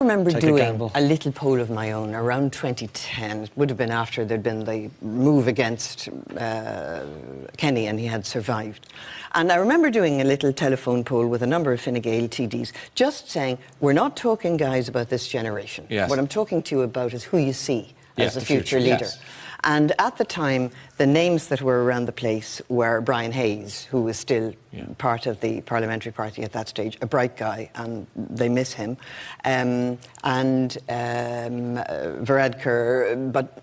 remember doing a little poll of my own around 2010. It would have been after there'd been the move against Kenny and he had survived. And I remember doing a little telephone poll with a number of Fine Gael TDs, just saying, we're not talking, guys, about this generation. Yes. What I'm talking to you about is who you see as the future leader. Yes. And at the time, the names that were around the place were Brian Hayes, who was still part of the parliamentary party at that stage, a bright guy, and they miss him, and Varadkar, but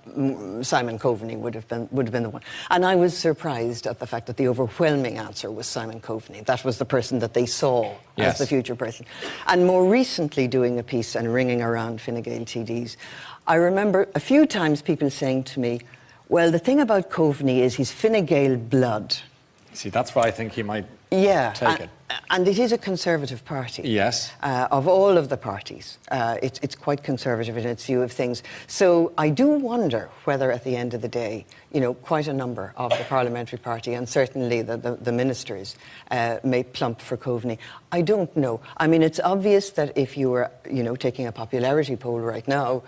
Simon Coveney would have been the one. And I was surprised at the fact that the overwhelming answer was Simon Coveney. That was the person that they saw as the future person. And more recently, doing a piece and ringing around Fine Gael TDs, I remember a few times people saying to me, well, the thing about Coveney is he's Fine Gael blood. See, that's why I think he might take it. And it is a Conservative party. Yes. Of all of the parties, it's quite Conservative in its view of things. So I do wonder whether at the end of the day, you know, quite a number of the parliamentary party and certainly the ministers may plump for Coveney. I don't know. I mean, it's obvious that if you were, you know, taking a popularity poll right now,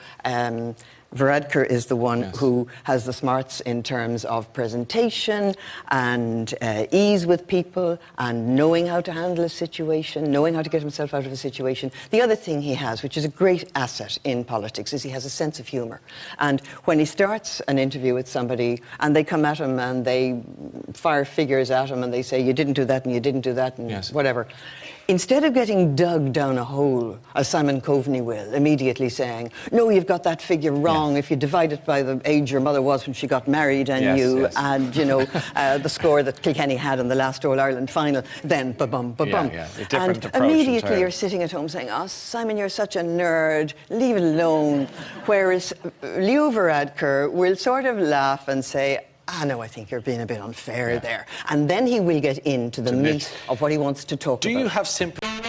Varadkar is the one who has the smarts in terms of presentation and ease with people and knowing how to handle a situation, knowing how to get himself out of a situation. The other thing he has, which is a great asset in politics, is he has a sense of humour. And when he starts an interview with somebody and they come at him and they fire figures at him and they say, you didn't do that and you didn't do that and whatever, instead of getting dug down a hole, as Simon Coveney will, immediately saying, no, you've got that figure wrong. If you divide it by the age your mother was when she got married and you add, you know, the score that Kilkenny had in the last All-Ireland final, then ba-bum, ba-bum. And immediately you're sitting at home saying, oh, Simon, you're such a nerd, leave it alone. Whereas Leo Varadkar will sort of laugh and say, no, I think you're being a bit unfair there. And then he will get into the meat of what he wants to talk about. Do you have sympathy?